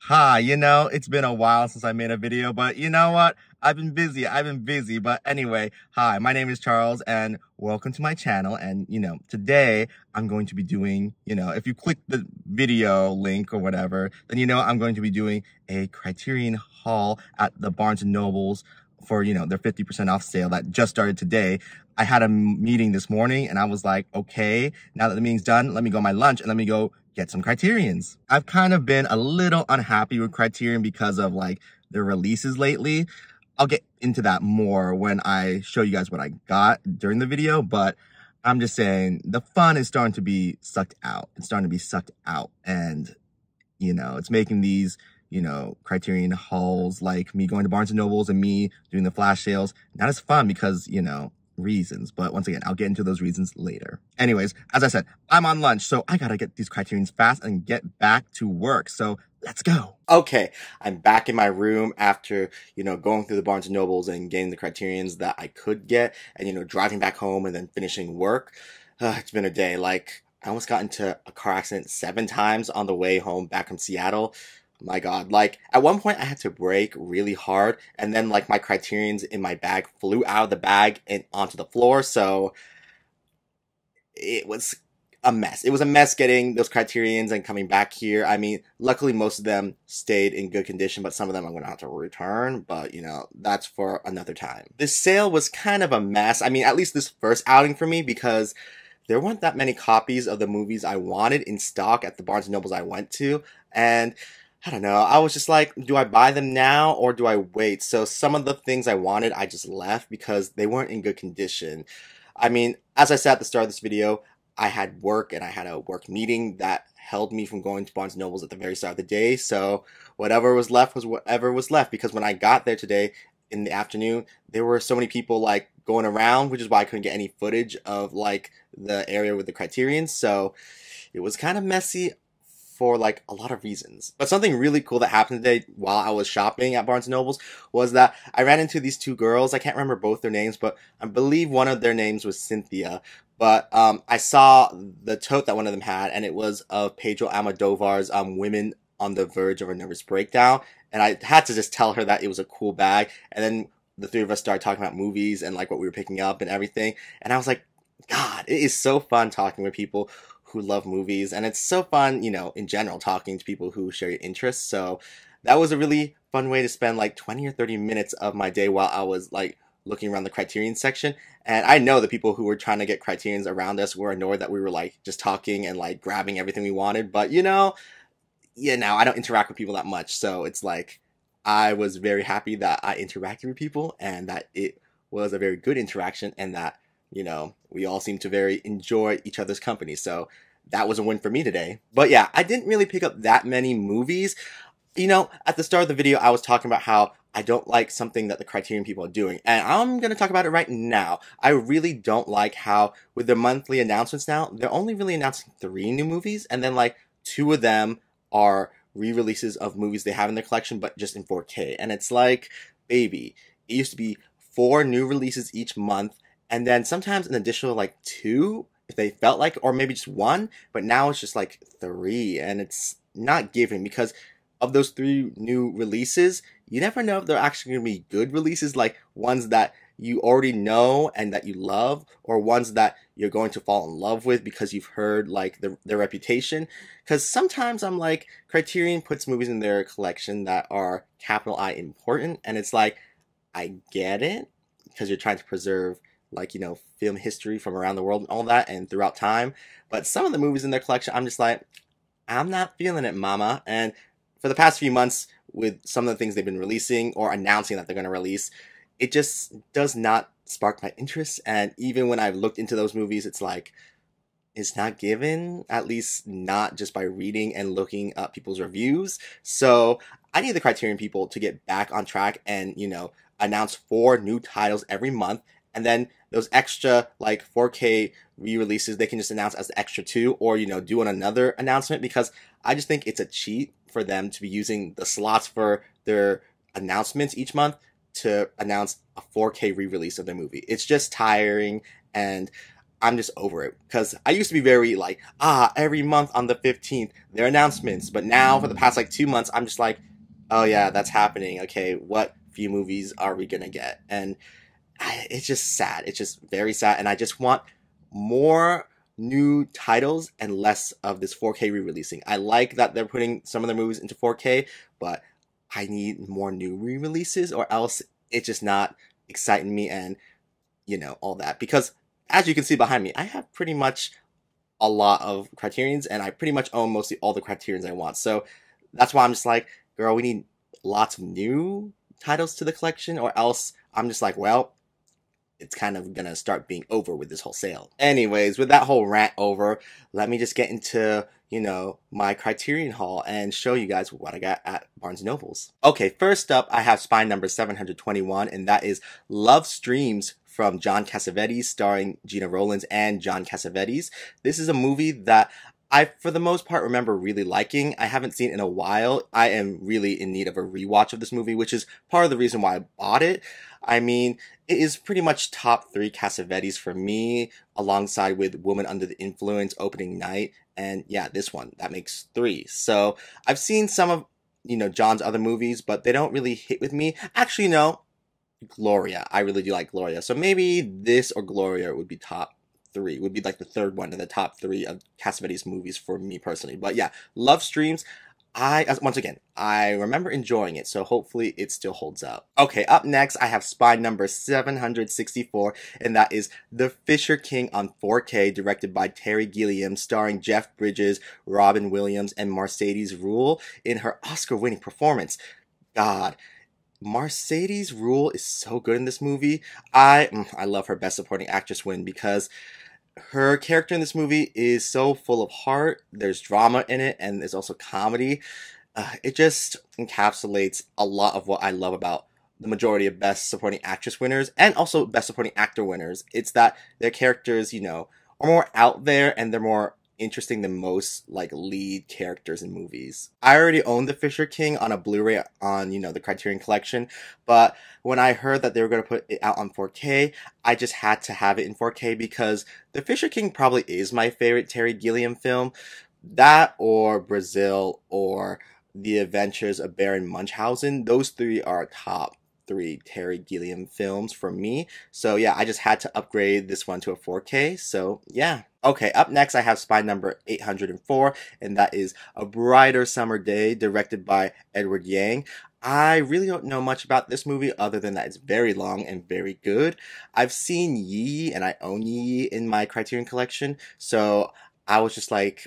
Hi, it's been a while since I made a video, but you know what? I've been busy, but anyway, hi, my name is Charles and welcome to my channel. And, today I'm going to be doing, if you click the video link or whatever, then, I'm going to be doing a Criterion haul at the Barnes& and Nobles for, their 50% off sale that just started today. I had a meeting this morning and I was like, okay, now that the meeting's done, let me go on my lunch and let me go get some Criterions. I've kind of been a little unhappy with Criterion because of like their releases lately. I'll get into that more when I show you guys what I got during the video, but I'm just saying the fun is starting to be sucked out. It's starting to be sucked out and, it's making these, Criterion hauls like me going to Barnes & Nobles and me doing the flash sales not as fun because, reasons. But once again, I'll get into those reasons later. Anyways, as I said, I'm on lunch, so I gotta get these Criterions fast and get back to work. So let's go. Okay, I'm back in my room after, going through the Barnes & Nobles and getting the Criterions that I could get and, driving back home and then finishing work. It's been a day. Like, I almost got into a car accident 7 times on the way home back from Seattle. My God, like at one point I had to brake really hard and then like my Criterions in my bag flew out of the bag and onto the floor. So it was a mess. It was a mess getting those Criterions and coming back here. I mean, luckily most of them stayed in good condition, but some of them I'm going to have to return. But, that's for another time. This sale was kind of a mess. I mean, at least this first outing for me because there weren't that many copies of the movies I wanted in stock at the Barnes & Nobles I went to. And I don't know, I was just like, do I buy them now or do I wait? So some of the things I wanted, I just left because they weren't in good condition. I mean, as I said at the start of this video, I had work and I had a work meeting that held me from going to Barnes & Nobles at the very start of the day. So whatever was left was whatever was left because when I got there today in the afternoon, there were so many people like going around, which is why I couldn't get any footage of like the area with the Criterions. So it was kind of messy for like a lot of reasons. But something really cool that happened today while I was shopping at Barnes & Nobles was that I ran into these 2 girls. I can't remember both their names, but I believe one of their names was Cynthia. But I saw the tote that one of them had, and it was of Pedro Almodovar's Women on the Verge of a Nervous Breakdown. And I had to just tell her that it was a cool bag. And then the 3 of us started talking about movies and like what we were picking up and everything. And I was like, God, it is so fun talking with people who love movies, and it's so fun, in general, talking to people who share your interests. So that was a really fun way to spend like 20 or 30 minutes of my day while I was like looking around the Criterion section. And I know the people who were trying to get Criterions around us were annoyed that we were like just talking and like grabbing everything we wanted. But I don't interact with people that much. So it's like, I was very happy that I interacted with people and that it was a very good interaction and that we all seem to very enjoy each other's company. So that was a win for me today. But yeah, I didn't really pick up that many movies. At the start of the video, I was talking about how I don't like something that the Criterion people are doing. And I'm going to talk about it right now. I really don't like how with their monthly announcements now, they're only really announcing 3 new movies. And then like 2 of them are re-releases of movies they have in their collection, but just in 4K. And it's like, baby, it used to be 4 new releases each month. And then sometimes an additional like 2 if they felt like, or maybe just 1, but now it's just like 3 and it's not giving because of those 3 new releases, you never know if they're actually going to be good releases, like ones that you already know and that you love, or ones that you're going to fall in love with because you've heard like their reputation. Because sometimes I'm like, Criterion puts movies in their collection that are capital I important, and it's like, I get it because you're trying to preserve like, film history from around the world and all that and throughout time. But some of the movies in their collection, I'm just like, I'm not feeling it, mama. And for the past few months, with some of the things they've been releasing or announcing that they're going to release, it just does not spark my interest. And even when I've looked into those movies, it's like, it's not given, at least not just by reading and looking up people's reviews. So I need the Criterion people to get back on track and, announce 4 new titles every month. And then those extra like 4K re-releases, they can just announce as the extra 2 or, do another announcement because I just think it's a cheat for them to be using the slots for their announcements each month to announce a 4K re-release of their movie. It's just tiring and I'm just over it. Because I used to be very like, every month on the 15th, there are announcements. But now, for the past like 2 months, I'm just like, oh yeah, that's happening. Okay, what few movies are we gonna get? And it's just sad. It's just very sad. And I just want more new titles and less of this 4K re-releasing. I like that they're putting some of their movies into 4K, but I need more new re-releases or else it's just not exciting me and, all that. Because as you can see behind me, I have pretty much a lot of Criterions and I pretty much own mostly all the Criterions I want. So that's why I'm just like, girl, we need lots of new titles to the collection or else I'm just like, well, it's kind of gonna start being over with this whole sale. Anyways, with that whole rant over, let me just get into, my Criterion haul and show you guys what I got at Barnes & Noble's. Okay, first up, I have spine number 721, and that is Love Streams from John Cassavetes, starring Gina Rowlands and John Cassavetes. This is a movie that I, for the most part, remember really liking. I haven't seen it in a while. I am really in need of a rewatch of this movie, which is part of the reason why I bought it. I mean, it is pretty much top 3 Cassavetes for me, alongside with Woman Under the Influence, Opening Night, and yeah, this one, that makes 3. So I've seen some of, John's other movies, but they don't really hit with me. Actually, no, Gloria. I really do like Gloria. So maybe this or Gloria would be top 3, would be like the third one in the top 3 of Cassavetes movies for me personally. But yeah, Love Streams. Once again, I remember enjoying it, so hopefully it still holds up. Okay, up next, I have spine number 764, and that is The Fisher King on 4K, directed by Terry Gilliam, starring Jeff Bridges, Robin Williams, and Mercedes Ruehl in her Oscar-winning performance. God, Mercedes Ruehl is so good in this movie. I love her Best Supporting Actress win because her character in this movie is so full of heart. There's drama in it, and there's also comedy. It just encapsulates a lot of what I love about the majority of Best Supporting Actress winners, and also Best Supporting Actor winners. It's that their characters, are more out there, and they're more interesting than most like lead characters in movies. I already owned The Fisher King on a Blu-ray on, the Criterion Collection, but when I heard that they were going to put it out on 4K, I just had to have it in 4K because The Fisher King probably is my favorite Terry Gilliam film. That or Brazil or The Adventures of Baron Munchausen, those 3 are top 3 Terry Gilliam films for me. So yeah, I just had to upgrade this one to a 4K. So yeah. Okay, up next I have spine number 804, and that is A Brighter Summer Day, directed by Edward Yang. I really don't know much about this movie other than that it's very long and very good. I've seen Yi, and I own Yi in my Criterion collection, so I was just like,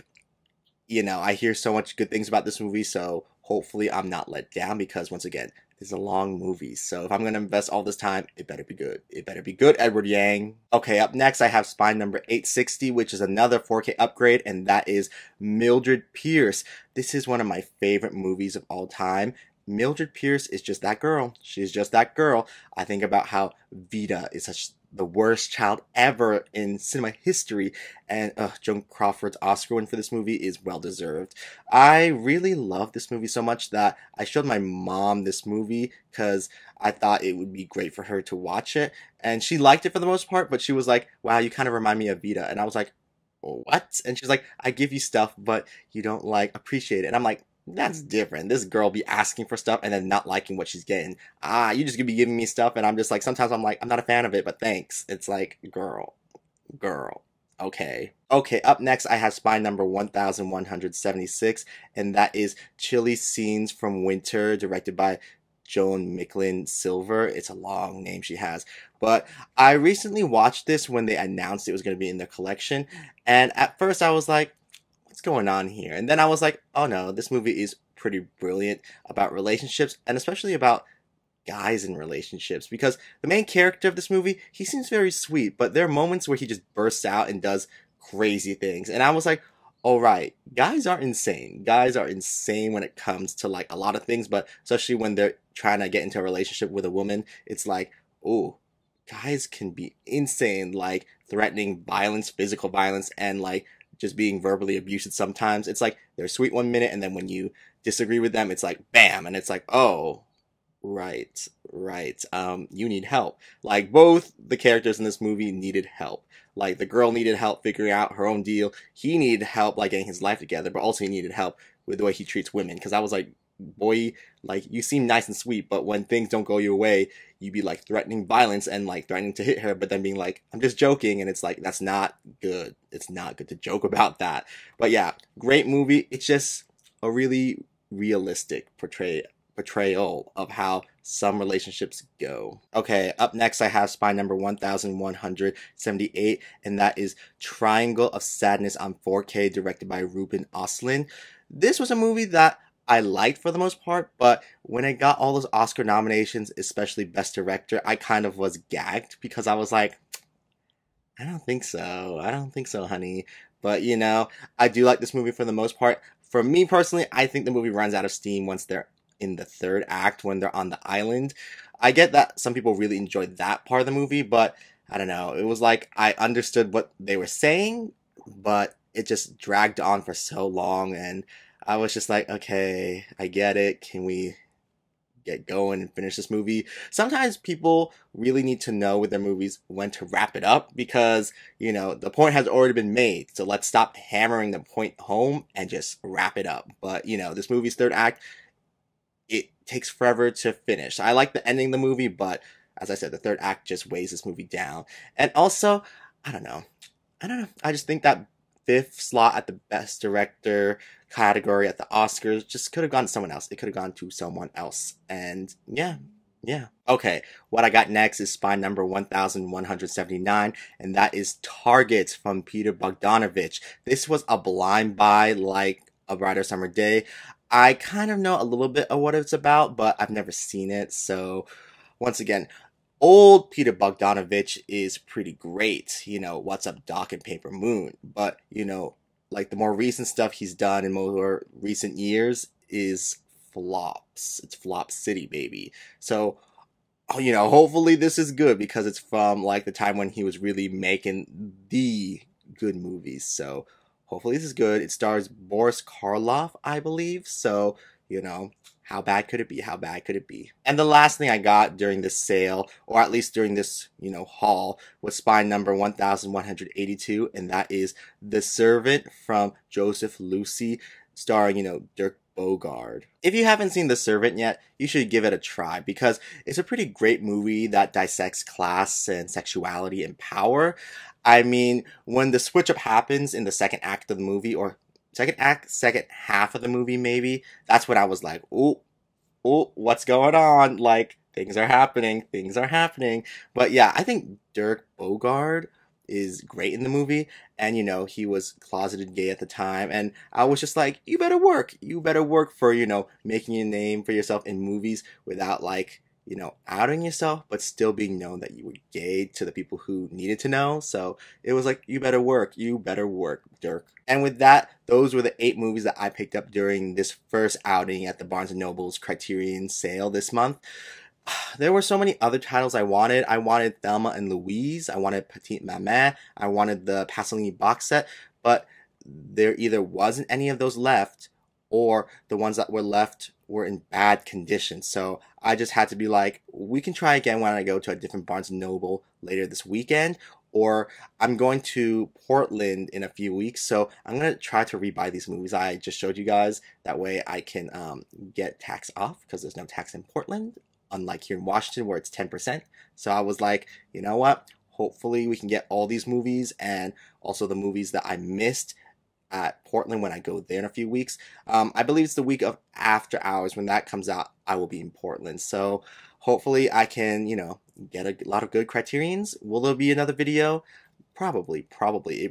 I hear so much good things about this movie, so hopefully I'm not let down because, once again, it's a long movie. So if I'm going to invest all this time, it better be good. It better be good, Edward Yang. Okay, up next, I have spine number 860, which is another 4K upgrade, and that is Mildred Pierce. This is one of my favorite movies of all time. Mildred Pierce is just that girl. She's just that girl. I think about how Vida is the worst child ever in cinema history, and Joan Crawford's Oscar win for this movie is well deserved. I really love this movie so much that I showed my mom this movie because I thought it would be great for her to watch it, and she liked it for the most part, but she was like, wow, you kind of remind me of Vida, and I was like, what? And she's like, I give you stuff, but you don't appreciate it, and I'm like, that's different. This girl be asking for stuff and then not liking what she's getting. You just gonna be giving me stuff, and I'm just like, sometimes I'm like, I'm not a fan of it, but thanks. It's like, girl, okay. Okay, up next, I have spine number 1176, and that is Chilly Scenes from Winter, directed by Joan Micklin Silver. It's a long name she has. But I recently watched this when they announced it was going to be in their collection, and at first I was like, what's going on here? And then I was like, oh no, this movie is pretty brilliant about relationships, and especially about guys in relationships, because the main character of this movie, he seems very sweet, but there are moments where he just bursts out and does crazy things, and I was like, all right, guys are insane. Guys are insane when it comes to a lot of things, but especially when they're trying to get into a relationship with a woman, it's like, oh, guys can be insane, threatening violence, physical violence, and just being verbally abusive sometimes. It's like they're sweet one minute, and then when you disagree with them, it's like bam, and it's like, oh, right, you need help. Both the characters in this movie needed help. Like, the girl needed help figuring out her own deal. He needed help, like, getting his life together, but also he needed help with the way he treats women. Because I was like, boy, like, you seem nice and sweet, but when things don't go your way, you be like threatening violence and like threatening to hit her, but then being like, I'm just joking, and it's like, that's not good. It's not good to joke about that. But yeah, great movie. It's just a really realistic portrayal of how some relationships go. Okay, up next I have Spy number 1178, and that is Triangle of Sadness on 4K, directed by Ruben Östlund. This was a movie that I liked for the most part, but when it got all those Oscar nominations, especially Best Director, I kind of was gagged because I was like, I don't think so. I don't think so, honey. But, you know, I do like this movie for the most part. For me personally, I think the movie runs out of steam once they're in the third act, when they're on the island. I get that some people really enjoyed that part of the movie, but I don't know. It was like I understood what they were saying, but it just dragged on for so long, and I was just like, okay, I get it. Can we get going and finish this movie? Sometimes people really need to know with their movies when to wrap it up because, you know, the point has already been made. So let's stop hammering the point home and just wrap it up. But, you know, this movie's third act, it takes forever to finish. I like the ending of the movie, but as I said, the third act just weighs this movie down. And also, I don't know. I just think that fifth slot at the Best Director category at the Oscars just could have gone to someone else. It could have gone to someone else. And yeah. Okay, what I got next is Spy number 1179, and that is Target from Peter Bogdanovich. This was a blind buy like A Brighter Summer Day. I kind of know a little bit of what it's about, but I've never seen it. So once again, old Peter Bogdanovich is pretty great. You know, What's Up Doc and Paper Moon. But, you know, like the more recent stuff he's done in more recent years is flops. It's Flop City, baby. So, you know, hopefully this is good because it's from like the time when he was really making the good movies. So hopefully this is good. It stars Boris Karloff, I believe. So, you know, how bad could it be? How bad could it be? And the last thing I got during this sale, or at least during this, you know, haul, was Spy number 1182, and that is The Servant from Joseph Lucy, starring, you know, Dirk Bogarde. If you haven't seen The Servant yet, you should give it a try because it's a pretty great movie that dissects class and sexuality and power. I mean, when the switch up happens in the second act of the movie, or second act, second half of the movie maybe, that's when I was like, ooh, what's going on? Like, things are happening. But yeah, I think Dirk Bogarde is great in the movie, and you know, he was closeted gay at the time, and I was just like, you better work for, you know, making a name for yourself in movies without like, you know, outing yourself, but still being known that you were gay to the people who needed to know. So it was like, you better work, Dirk. And with that, those were the 8 movies that I picked up during this first outing at the Barnes & Noble's Criterion sale this month. There were so many other titles I wanted. I wanted Thelma and Louise. I wanted Petite Maman. I wanted the Pasolini box set. But there either wasn't any of those left, or the ones that were left were in bad condition. So I just had to be like, we can try again when I go to a different Barnes & Noble later this weekend, or I'm going to Portland in a few weeks, so I'm going to try to rebuy these movies I just showed you guys. That way I can get tax off, because there's no tax in Portland, unlike here in Washington where it's 10%. So I was like, you know what? Hopefully we can get all these movies, and also the movies that I missed at Portland when I go there in a few weeks. I believe it's the week of After Hours. When that comes out, I will be in Portland. So hopefully I can, you know, get a lot of good Criterions. Will there be another video? Probably. It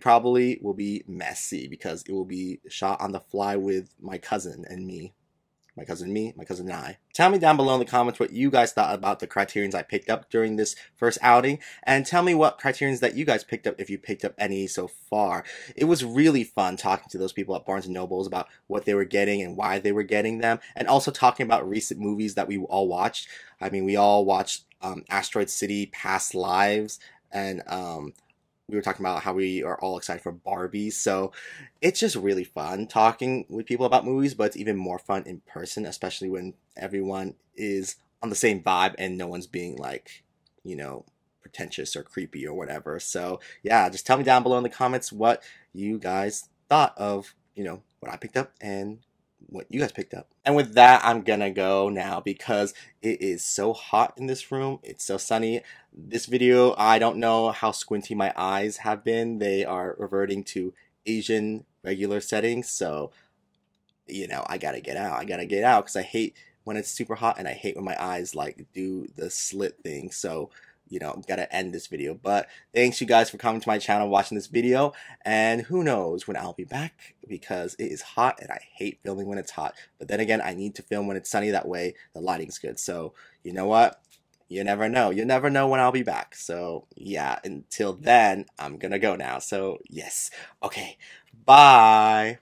probably will be messy because it will be shot on the fly with my cousin and me. My cousin and I. Tell me down below in the comments what you guys thought about the Criterions I picked up during this first outing, and tell me what Criterions that you guys picked up, if you picked up any so far. It was really fun talking to those people at Barnes & Noble's about what they were getting and why they were getting them, and also talking about recent movies that we all watched. I mean, we all watched Asteroid City, Past Lives, and we were talking about how we are all excited for Barbie. So it's just really fun talking with people about movies, but it's even more fun in person, especially when everyone is on the same vibe and no one's being like, you know, pretentious or creepy or whatever. So yeah, just tell me down below in the comments what you guys thought of, what I picked up and what you guys picked up. And with that, I'm gonna go now because it is so hot in this room. It's so sunny. This video, I don't know how squinty my eyes have been. They are reverting to Asian regular settings. So, I gotta get out. I gotta get out because I hate when it's super hot and I hate when my eyes like do the slit thing. So, gotta end this video. But thanks you guys for coming to my channel, watching this video, and who knows when I'll be back because it is hot and I hate filming when it's hot. But then again, I need to film when it's sunny, that way the lighting's good. So, you know what? You never know. You never know when I'll be back. So, yeah, until then, I'm gonna go now. So, yes. Okay. Bye.